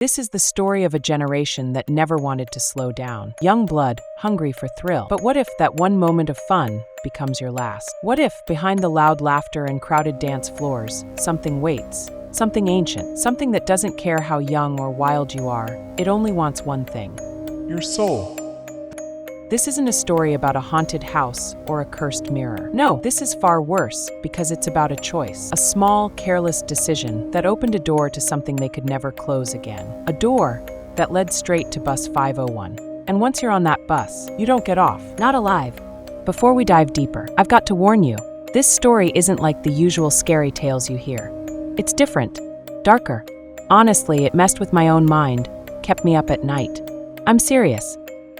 This is the story of a generation that never wanted to slow down. Young blood, hungry for thrill. But what if that one moment of fun becomes your last? What if, behind the loud laughter and crowded dance floors, something waits? Something ancient, something that doesn't care how young or wild you are. It only wants one thing: your soul. This isn't a story about a haunted house or a cursed mirror. No, this is far worse because it's about a choice. A small, careless decision that opened a door to something they could never close again. A door that led straight to bus 501. And once you're on that bus, you don't get off. Not alive. Before we dive deeper, I've got to warn you, this story isn't like the usual scary tales you hear. It's different, darker. Honestly, it messed with my own mind, kept me up at night. I'm serious.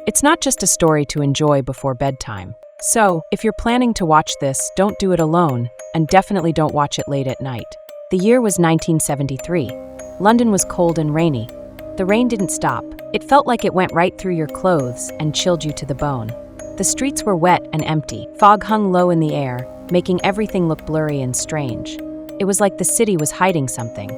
It's not just a story to enjoy before bedtime. So, if you're planning to watch this, don't do it alone, and definitely don't watch it late at night. The year was 1973. London was cold and rainy. The rain didn't stop. It felt like it went right through your clothes and chilled you to the bone. The streets were wet and empty. Fog hung low in the air, making everything look blurry and strange. It was like the city was hiding something.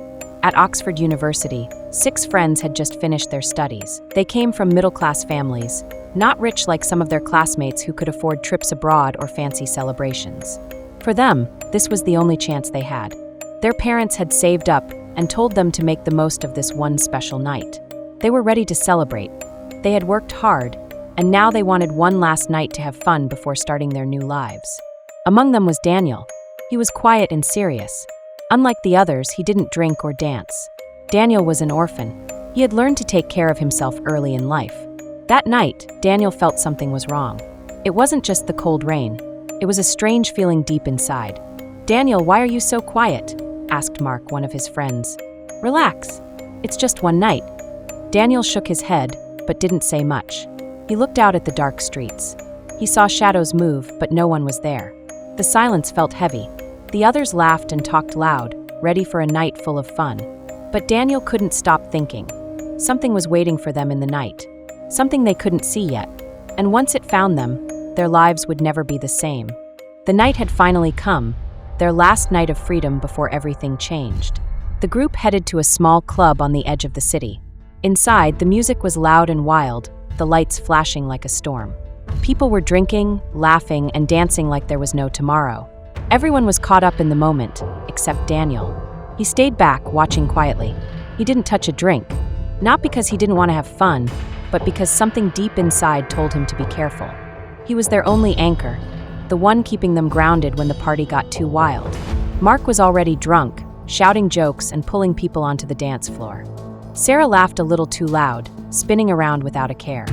At Oxford University, 6 friends had just finished their studies. They came from middle-class families, not rich like some of their classmates who could afford trips abroad or fancy celebrations. For them, this was the only chance they had. Their parents had saved up and told them to make the most of this one special night. They were ready to celebrate. They had worked hard, and now they wanted one last night to have fun before starting their new lives. Among them was Daniel. He was quiet and serious. Unlike the others, he didn't drink or dance. Daniel was an orphan. He had learned to take care of himself early in life. That night, Daniel felt something was wrong. It wasn't just the cold rain. It was a strange feeling deep inside. "Daniel, why are you so quiet?" asked Mark, one of his friends. "Relax. It's just one night." Daniel shook his head, but didn't say much. He looked out at the dark streets. He saw shadows move, but no one was there. The silence felt heavy. The others laughed and talked loud, ready for a night full of fun. But Daniel couldn't stop thinking. Something was waiting for them in the night. Something they couldn't see yet. And once it found them, their lives would never be the same. The night had finally come, their last night of freedom before everything changed. The group headed to a small club on the edge of the city. Inside, the music was loud and wild, the lights flashing like a storm. People were drinking, laughing, and dancing like there was no tomorrow. Everyone was caught up in the moment, except Daniel. He stayed back, watching quietly. He didn't touch a drink, not because he didn't want to have fun, but because something deep inside told him to be careful. He was their only anchor, the one keeping them grounded when the party got too wild. Mark was already drunk, shouting jokes and pulling people onto the dance floor. Sarah laughed a little too loud, spinning around without a care.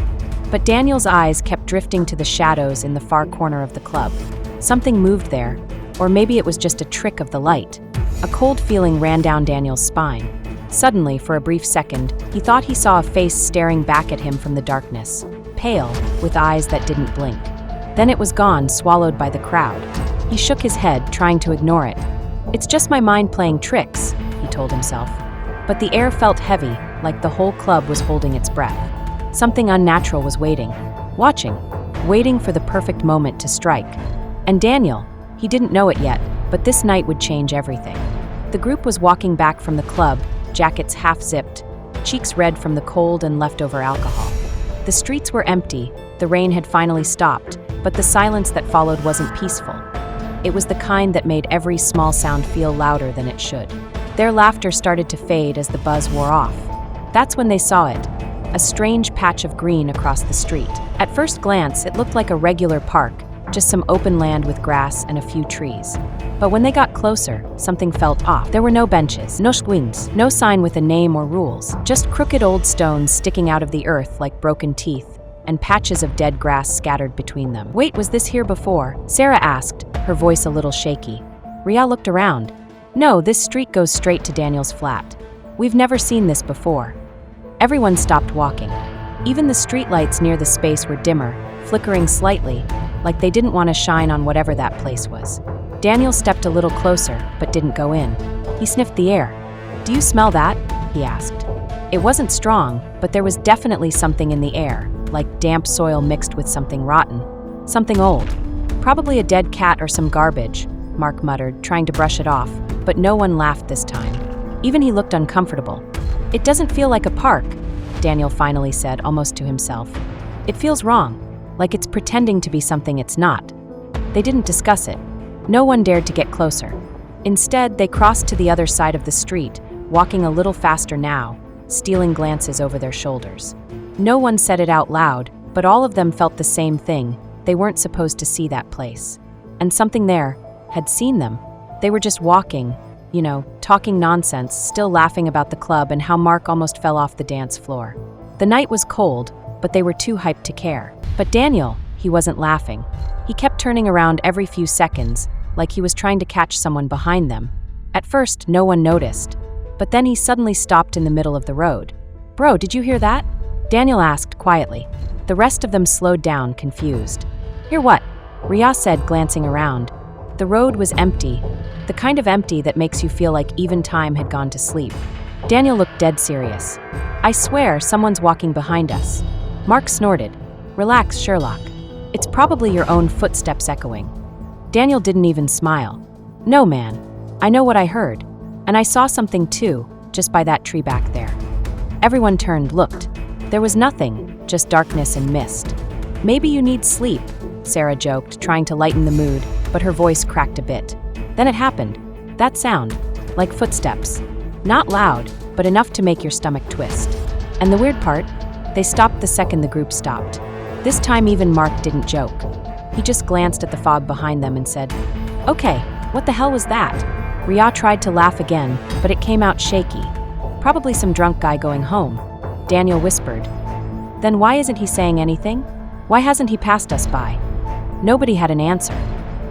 But Daniel's eyes kept drifting to the shadows in the far corner of the club. Something moved there, or maybe it was just a trick of the light. A cold feeling ran down Daniel's spine. Suddenly, for a brief second, he thought he saw a face staring back at him from the darkness, pale, with eyes that didn't blink. Then it was gone, swallowed by the crowd. He shook his head, trying to ignore it. "It's just my mind playing tricks," he told himself. But the air felt heavy, like the whole club was holding its breath. Something unnatural was waiting, waiting for the perfect moment to strike. And Daniel, he didn't know it yet, but this night would change everything. The group was walking back from the club, jackets half-zipped, cheeks red from the cold and leftover alcohol. The streets were empty, the rain had finally stopped, but the silence that followed wasn't peaceful. It was the kind that made every small sound feel louder than it should. Their laughter started to fade as the buzz wore off. That's when they saw it, a strange patch of green across the street. At first glance, it looked like a regular park, just some open land with grass and a few trees. But when they got closer, something felt off. There were no benches, no swings, no sign with a name or rules, just crooked old stones sticking out of the earth like broken teeth, and patches of dead grass scattered between them. "Wait, was this here before?" Sarah asked, her voice a little shaky. Ria looked around. "No, this street goes straight to Daniel's flat. We've never seen this before." Everyone stopped walking. Even the streetlights near the space were dimmer, flickering slightly, like they didn't want to shine on whatever that place was. Daniel stepped a little closer, but didn't go in. He sniffed the air. "Do you smell that?" he asked. It wasn't strong, but there was definitely something in the air, like damp soil mixed with something rotten. Something old. "Probably a dead cat or some garbage," Mark muttered, trying to brush it off, but no one laughed this time. Even he looked uncomfortable. It doesn't feel like a park, Daniel finally said, almost to himself. It feels wrong, like it's pretending to be something it's not. They didn't discuss it. No one dared to get closer. Instead, they crossed to the other side of the street, walking a little faster now, stealing glances over their shoulders. No one said it out loud, but all of them felt the same thing. They weren't supposed to see that place. And something there had seen them. They were just walking, talking nonsense, still laughing about the club and how Mark almost fell off the dance floor. The night was cold, but they were too hyped to care. But Daniel, he wasn't laughing. He kept turning around every few seconds, like he was trying to catch someone behind them. At first, no one noticed, but then he suddenly stopped in the middle of the road. "Bro, did you hear that?" Daniel asked quietly. The rest of them slowed down, confused. "Hear what?" Ria said, glancing around. The road was empty, the kind of empty that makes you feel like even time had gone to sleep. Daniel looked dead serious. "I swear someone's walking behind us." Mark snorted. "Relax, Sherlock. It's probably your own footsteps echoing." Daniel didn't even smile. "No, man. I know what I heard. And I saw something too, just by that tree back there." Everyone turned, looked. There was nothing, just darkness and mist. "Maybe you need sleep," Sarah joked, trying to lighten the mood, but her voice cracked a bit. Then it happened. That sound, like footsteps. Not loud, but enough to make your stomach twist. And the weird part? They stopped the second the group stopped. This time even Mark didn't joke. He just glanced at the fog behind them and said, "Okay, what the hell was that?" Ria tried to laugh again, but it came out shaky. "Probably some drunk guy going home," Daniel whispered. "Then why isn't he saying anything? Why hasn't he passed us by?" Nobody had an answer.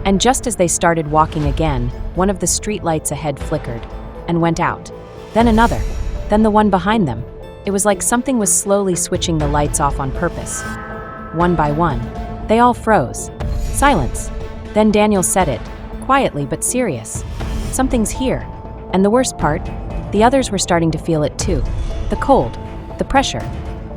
And just as they started walking again, one of the street lights ahead flickered and went out. Then another. Then the one behind them. It was like something was slowly switching the lights off on purpose. One by one, they all froze. Silence. Then Daniel said it, quietly but serious. "Something's here." And the worst part, the others were starting to feel it too. The cold, the pressure,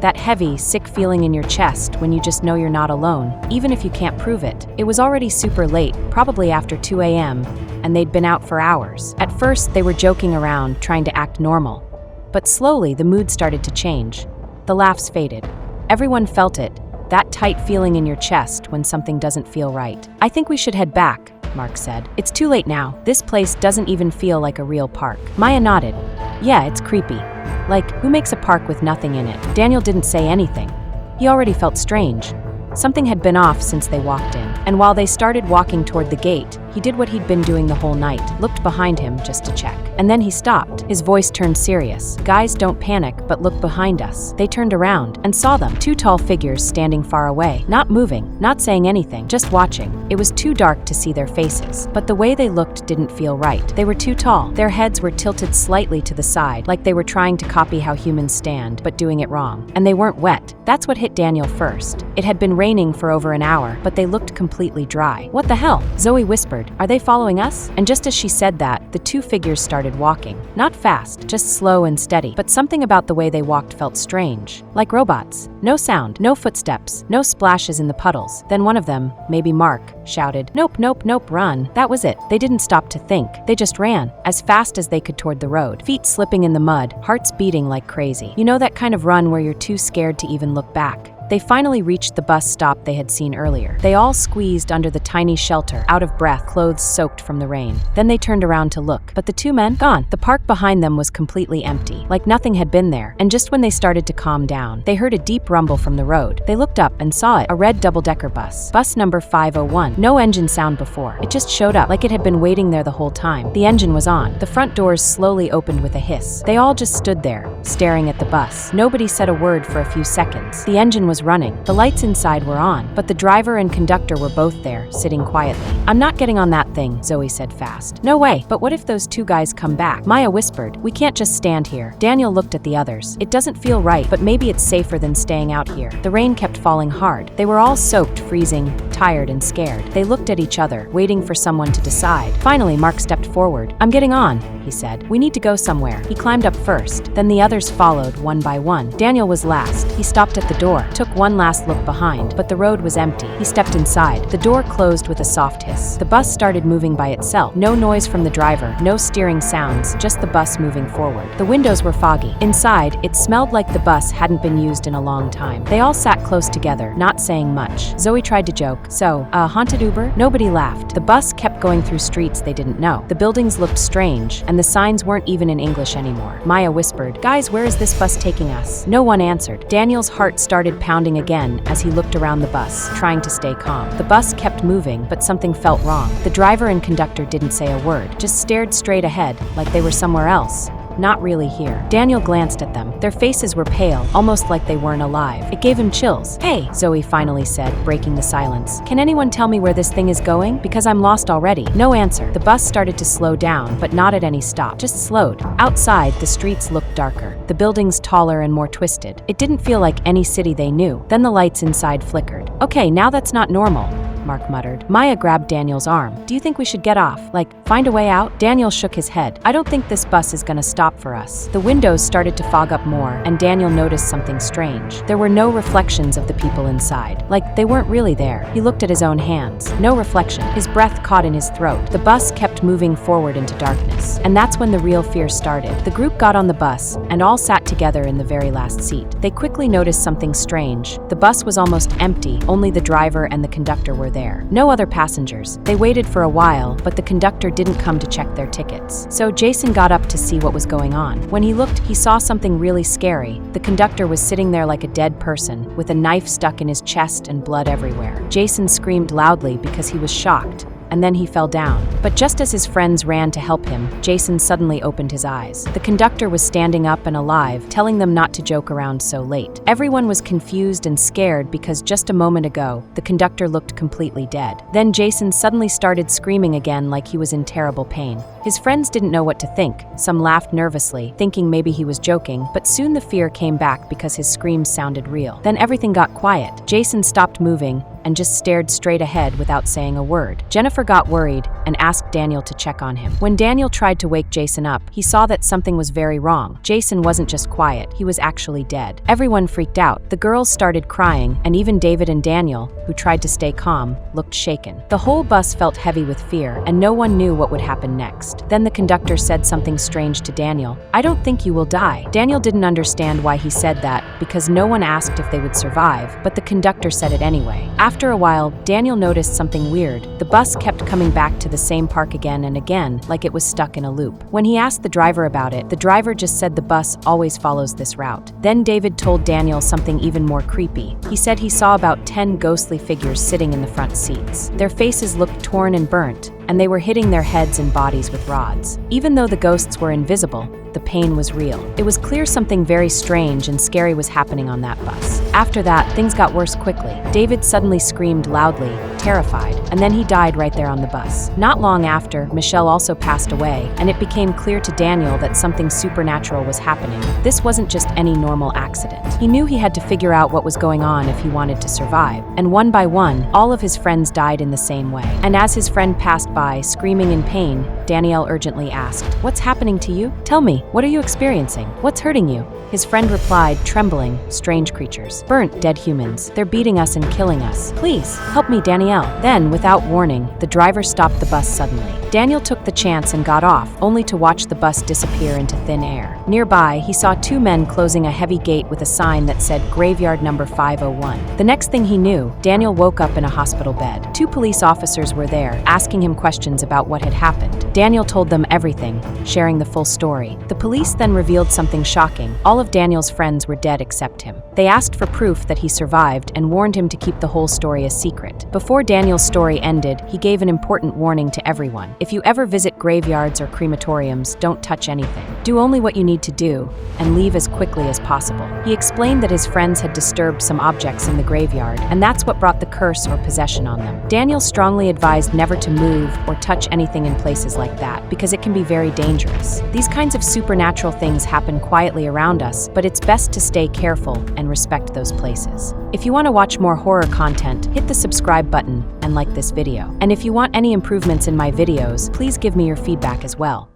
that heavy, sick feeling in your chest when you just know you're not alone, even if you can't prove it. It was already super late, probably after 2 a.m., and they'd been out for hours. At first, they were joking around, trying to act normal. But slowly, the mood started to change. The laughs faded. Everyone felt it, that tight feeling in your chest when something doesn't feel right. "I think we should head back," Mark said. "It's too late now. This place doesn't even feel like a real park." Maya nodded. "Yeah, it's creepy. Like, who makes a park with nothing in it?" Daniel didn't say anything. He already felt strange. Something had been off since they walked in. And while they started walking toward the gate, he did what he'd been doing the whole night, looked behind him just to check. And then he stopped. His voice turned serious. "Guys, don't panic, but look behind us." They turned around and saw them, two tall figures standing far away, not moving, not saying anything, just watching. It was too dark to see their faces, but the way they looked didn't feel right. They were too tall. Their heads were tilted slightly to the side, like they were trying to copy how humans stand, but doing it wrong. And they weren't wet. That's what hit Daniel first. It had been raining for over an hour, but they looked completely dry. "What the hell?" Zoe whispered. "Are they following us?" And just as she said that, the two figures started walking. Not fast, just slow and steady. But something about the way they walked felt strange. Like robots. No sound, no footsteps, no splashes in the puddles. Then one of them, maybe Mark, shouted, "Nope, nope, nope, run." That was it. They didn't stop to think. They just ran, as fast as they could toward the road. Feet slipping in the mud, hearts beating like crazy. You know that kind of run where you're too scared to even look back? They finally reached the bus stop they had seen earlier. They all squeezed under the tiny shelter, out of breath, clothes soaked from the rain. Then they turned around to look. But the two men, gone. The park behind them was completely empty, like nothing had been there. And just when they started to calm down, they heard a deep rumble from the road. They looked up and saw it, a red double-decker bus. Bus number 501. No engine sound before. It just showed up, like it had been waiting there the whole time. The engine was on. The front doors slowly opened with a hiss. They all just stood there, staring at the bus. Nobody said a word for a few seconds. The engine was running. The lights inside were on, but the driver and conductor were both there, sitting quietly. "I'm not getting on that thing," Zoe said fast. "No way, but what if those two guys come back?" Maya whispered. "We can't just stand here." Daniel looked at the others. "It doesn't feel right, but maybe it's safer than staying out here." The rain kept falling hard. They were all soaked, freezing, tired and scared. They looked at each other, waiting for someone to decide. Finally, Mark stepped forward. "I'm getting on," he said. "We need to go somewhere." He climbed up first. Then the others followed, one by one. Daniel was last. He stopped at the door, took took one last look behind, but the road was empty. He stepped inside. The door closed with a soft hiss. The bus started moving by itself. No noise from the driver, no steering sounds, just the bus moving forward. The windows were foggy. Inside, it smelled like the bus hadn't been used in a long time. They all sat close together, not saying much. Zoe tried to joke. So, a haunted Uber? Nobody laughed. The bus kept going through streets they didn't know. The buildings looked strange, and the signs weren't even in English anymore. Maya whispered, "Guys, where is this bus taking us?" No one answered. Daniel's heart started pounding again as he looked around the bus, trying to stay calm. The bus kept moving, but something felt wrong. The driver and conductor didn't say a word, just stared straight ahead, like they were somewhere else. Not really here. Daniel glanced at them. Their faces were pale, almost like they weren't alive. It gave him chills. "Hey," Zoe finally said, breaking the silence. "Can anyone tell me where this thing is going? Because I'm lost already." No answer. The bus started to slow down, but not at any stop, just slowed. Outside, the streets looked darker, the buildings taller and more twisted. It didn't feel like any city they knew. Then the lights inside flickered. "Okay, now that's not normal," Mark muttered. Maya grabbed Daniel's arm. "Do you think we should get off? Like, find a way out?" Daniel shook his head. "I don't think this bus is gonna stop for us." The windows started to fog up more, and Daniel noticed something strange. There were no reflections of the people inside. Like, they weren't really there. He looked at his own hands. No reflection. His breath caught in his throat. The bus kept moving forward into darkness. And that's when the real fear started. The group got on the bus, and all sat together in the very last seat. They quickly noticed something strange. The bus was almost empty. Only the driver and the conductor were there. No other passengers. They waited for a while, but the conductor didn't come to check their tickets. So Jason got up to see what was going on. When he looked, he saw something really scary. The conductor was sitting there like a dead person, with a knife stuck in his chest and blood everywhere. Jason screamed loudly because he was shocked, and then he fell down. But just as his friends ran to help him, Jason suddenly opened his eyes. The conductor was standing up and alive, telling them not to joke around so late. Everyone was confused and scared because just a moment ago, the conductor looked completely dead. Then Jason suddenly started screaming again like he was in terrible pain. His friends didn't know what to think. Some laughed nervously, thinking maybe he was joking, but soon the fear came back because his screams sounded real. Then everything got quiet. Jason stopped moving and just stared straight ahead without saying a word. Jennifer got worried and asked Daniel to check on him. When Daniel tried to wake Jason up, he saw that something was very wrong. Jason wasn't just quiet, he was actually dead. Everyone freaked out. The girls started crying, and even David and Daniel, who tried to stay calm, looked shaken. The whole bus felt heavy with fear, and no one knew what would happen next. Then the conductor said something strange to Daniel. "I don't think you will die." Daniel didn't understand why he said that, because no one asked if they would survive, but the conductor said it anyway. After a while, Daniel noticed something weird. The bus kept coming back to the same park again and again, like it was stuck in a loop. When he asked the driver about it, the driver just said the bus always follows this route. Then David told Daniel something even more creepy. He said he saw about 10 ghostly figures sitting in the front seats. Their faces looked torn and burnt, and they were hitting their heads and bodies with rods. Even though the ghosts were invisible, the pain was real. It was clear something very strange and scary was happening on that bus. After that, things got worse quickly. David suddenly screamed loudly, terrified, and then he died right there on the bus. Not long after, Michelle also passed away, and it became clear to Daniel that something supernatural was happening. This wasn't just any normal accident. He knew he had to figure out what was going on if he wanted to survive. And one by one, all of his friends died in the same way. And as his friend passed by, screaming in pain, Danielle urgently asked, "What's happening to you? Tell me, what are you experiencing? What's hurting you?" His friend replied, trembling, "Strange creatures. Burnt, dead humans. They're beating us and killing us. Please, help me, Danielle." Then, without warning, the driver stopped the bus suddenly. Daniel took the chance and got off, only to watch the bus disappear into thin air. Nearby, he saw two men closing a heavy gate with a sign that said Graveyard Number 501. The next thing he knew, Daniel woke up in a hospital bed. Two police officers were there, asking him questions about what had happened. Daniel told them everything, sharing the full story. The police then revealed something shocking. All of Daniel's friends were dead except him. They asked for proof that he survived and warned him to keep the whole story a secret. Before Daniel's story ended, he gave an important warning to everyone. If you ever visit graveyards or crematoriums, don't touch anything. Do only what you need to do, and leave as quickly as possible. He explained that his friends had disturbed some objects in the graveyard, and that's what brought the curse or possession on them. Daniel strongly advised never to move or touch anything in places like that, because it can be very dangerous. These kinds of supernatural things happen quietly around us, but it's best to stay careful and respect those places. If you want to watch more horror content, hit the subscribe button and like this video. And if you want any improvements in my videos, please give me your feedback as well.